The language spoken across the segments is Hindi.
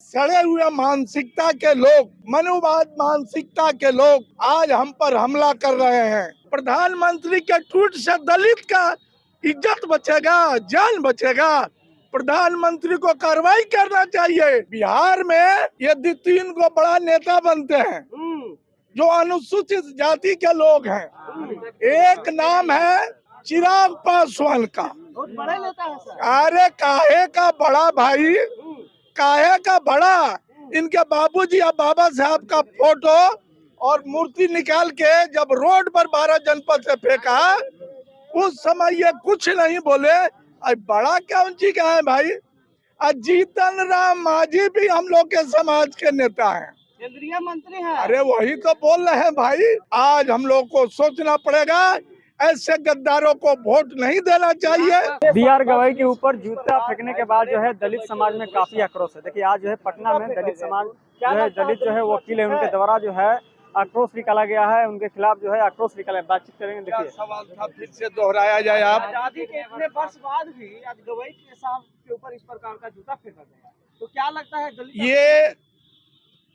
सड़े हुए मानसिकता के लोग, मनुवाद मानसिकता के लोग आज हम पर हमला कर रहे हैं। प्रधानमंत्री के ट्वीट से दलित का इज्जत बचेगा, जान बचेगा। प्रधानमंत्री को कार्रवाई करना चाहिए। बिहार में यदि 3 को बड़ा नेता बनते हैं जो अनुसूचित जाति के लोग हैं, एक नाम है चिराग पासवान का। बड़ा नेता है सर। अरे काहे का बड़ा भाई, काहे का बड़ा। इनके बाबूजी या बाबा साहब का फोटो और मूर्ति निकाल के जब रोड पर 12 जनपद से फेंका, उस समय ये कुछ नहीं बोले। अब बड़ा क्या उनकी क्या है भाई। जीतन राम मांझी भी हम लोग के समाज के नेता हैं, केंद्रीय मंत्री हैं। अरे वही तो बोल रहे हैं भाई। आज हम लोग को सोचना पड़ेगा, ऐसे गद्दारों को वोट नहीं देना चाहिए। बीआर गवाई के ऊपर जूता फेंकने के बाद जो है दलित समाज में काफी आक्रोश है। देखिए आज जो है पटना में दलित समाज दलित जो है वकील है, उनके द्वारा जो है आक्रोश निकाला गया है, उनके खिलाफ जो है आक्रोश निकाला। बातचीत करेंगे। देखिए सवाल था, फिर से दोहराया जाए। आप आजादी के इतने वर्ष बाद भी आज गवाई के साहब के ऊपर इस प्रकार का जूता फेंका गया, तो क्या लगता है दलित ये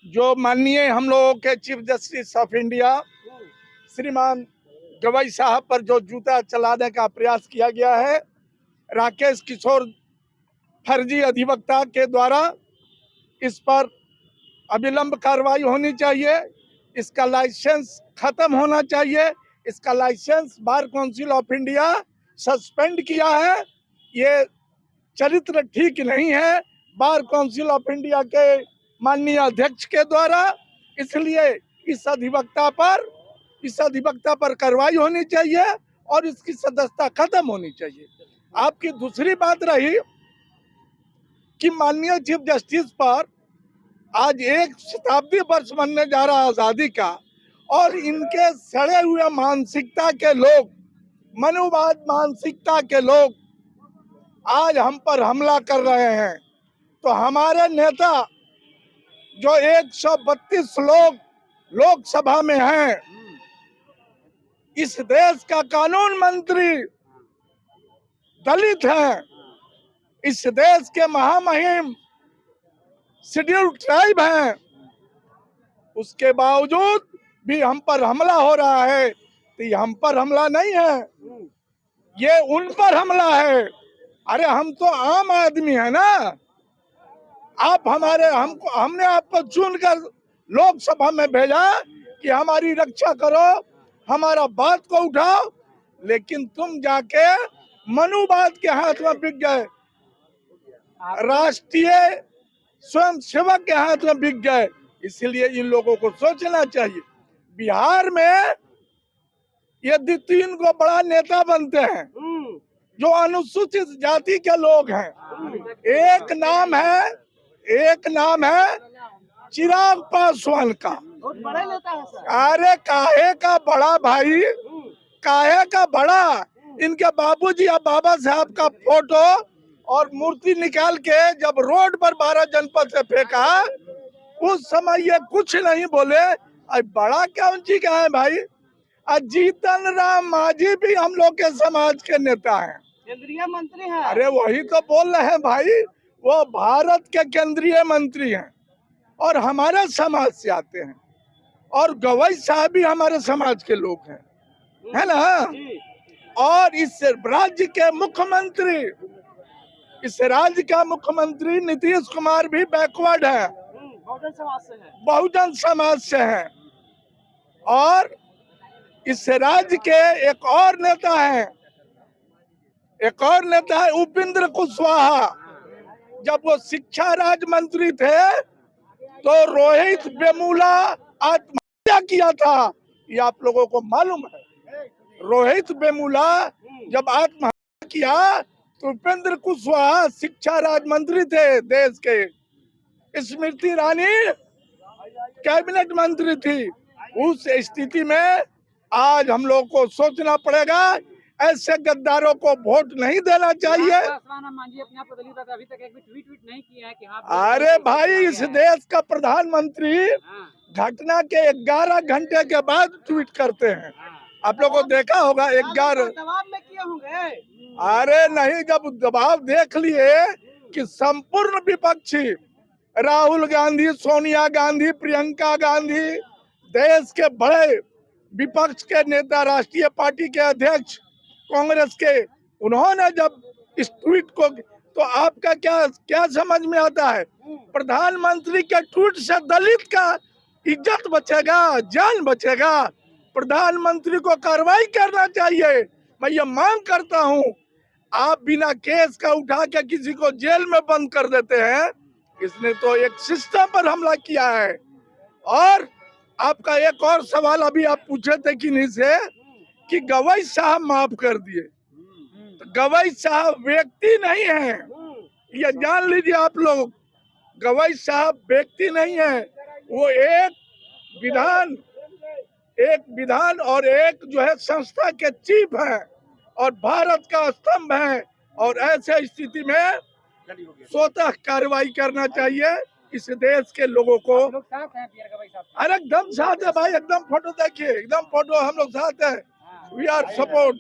जो माननीय हम लोगों के चीफ जस्टिस ऑफ इंडिया श्रीमान गवाई साहब पर जो जूता चलाने का प्रयास किया गया है, राकेश किशोर फर्जी अधिवक्ता के द्वारा, इस पर अविलंब कार्रवाई होनी चाहिए। इसका लाइसेंस खत्म होना चाहिए। इसका licence Bar Council of India suspend किया है। ये चरित्र ठीक नहीं है बार काउंसिल ऑफ इंडिया के माननीय अध्यक्ष के द्वारा। इसलिए इस अधिवक्ता पर कार्रवाई होनी चाहिए और इसकी सदस्यता खत्म होनी चाहिए। आपकी दूसरी बात रही कि माननीय चीफ जस्टिस पर आज 1 शताब्दी वर्ष बनने जा रहा आजादी का, और इनके सड़े हुए मानसिकता के लोग, मनुवाद मानसिकता के लोग आज हम पर हमला कर रहे हैं। तो हमारे नेता जो 132 लोग लोकसभा में हैं, इस देश का कानून मंत्री दलित हैं, इस देश के महामहिम शेड्यूल्ड ट्राइब हैं, उसके बावजूद भी हम पर हमला हो रहा है। तो ये हम पर हमला नहीं है, ये उन पर हमला है। अरे हम तो आम आदमी है ना। आप हमने आपको चुनकर लोकसभा में भेजा कि हमारी रक्षा करो, हमारा बात को उठाओ, लेकिन तुम जाके मनुवाद के हाथ में बिक गए, राष्ट्रीय स्वयं सेवक के हाथ में बिक गए। इसलिए इन लोगों को सोचना चाहिए। बिहार में यदि 3 को बड़ा नेता बनते हैं जो अनुसूचित जाति के लोग हैं, एक नाम है चिराग पासवान का। बड़ा नेता है सर। अरे काहे का बड़ा भाई, काहे का बड़ा। इनके बाबूजी या बाबा साहब का फोटो और मूर्ति निकाल के जब रोड पर 12 जनपद से फेंका, उस समय ये कुछ नहीं बोले। अब बड़ा क्या उनकी क्या है भाई। जीतन राम मांझी भी हम लोग के समाज के नेता हैं, केंद्रीय मंत्री हैं। अरे वही तो बोल रहे हैं भाई। वो भारत के केंद्रीय मंत्री हैं और हमारे समाज से आते हैं, और गवाई साहब भी हमारे समाज के लोग हैं, है ना। और इस राज्य के मुख्यमंत्री, इस राज्य का मुख्यमंत्री नीतीश कुमार भी बैकवर्ड है, बहुजन समाज से है। और इस राज्य के एक और नेता है उपेंद्र कुशवाहा। जब वो शिक्षा राज्य मंत्री थे तो रोहित वेमुला आत्महत्या किया था, ये आप लोगों को मालूम है। रोहित वेमुला जब आत्महत्या किया तो उपेंद्र कुशवाहा शिक्षा राज्य मंत्री थे देश के, स्मृति ईरानी कैबिनेट मंत्री थी। उस स्थिति में आज हम लोग को सोचना पड़ेगा, ऐसे गद्दारों को वोट नहीं देना चाहिए। अभी तक एक भी ट्वीट नहीं किया है कि अरे भाई, इस देश का प्रधानमंत्री घटना के 11 घंटे के बाद ट्वीट करते हैं। आप लोगों को देखा होगा 11 दबाव में किए होंगे। अरे नहीं, जब दबाव देख लिए कि संपूर्ण विपक्षी राहुल गांधी, सोनिया गांधी, प्रियंका गांधी, देश के बड़े विपक्ष के नेता, राष्ट्रीय पार्टी के अध्यक्ष कांग्रेस के, उन्होंने जब इस ट्वीट को, तो आपका क्या क्या समझ में आता है? प्रधानमंत्री के ट्वीट से दलित का इज्जत बचेगा, जान बचेगा? प्रधानमंत्री को कार्रवाई करना चाहिए। मैं ये मांग करता हूं, आप बिना केस का उठा के किसी को जेल में बंद कर देते हैं। इसने तो एक सिस्टम पर हमला किया है। और आपका एक और सवाल अभी आप पूछे थे किन्हीं से कि गवई साहब माफ कर दिए। तो गवई साहब व्यक्ति नहीं है, ये जान लीजिए आप लोग। गवई साहब व्यक्ति नहीं है, वो एक विधान और एक जो है संस्था के चीफ है और भारत का स्तंभ है। और ऐसे स्थिति में स्वतः कार्रवाई करना चाहिए इस देश के लोगों को। लोग साथ हैं पियर गवाई साहब। अरे एकदम साथ है भाई, एकदम फोटो देखिए, एकदम फोटो हम लोग साथ है। We are support.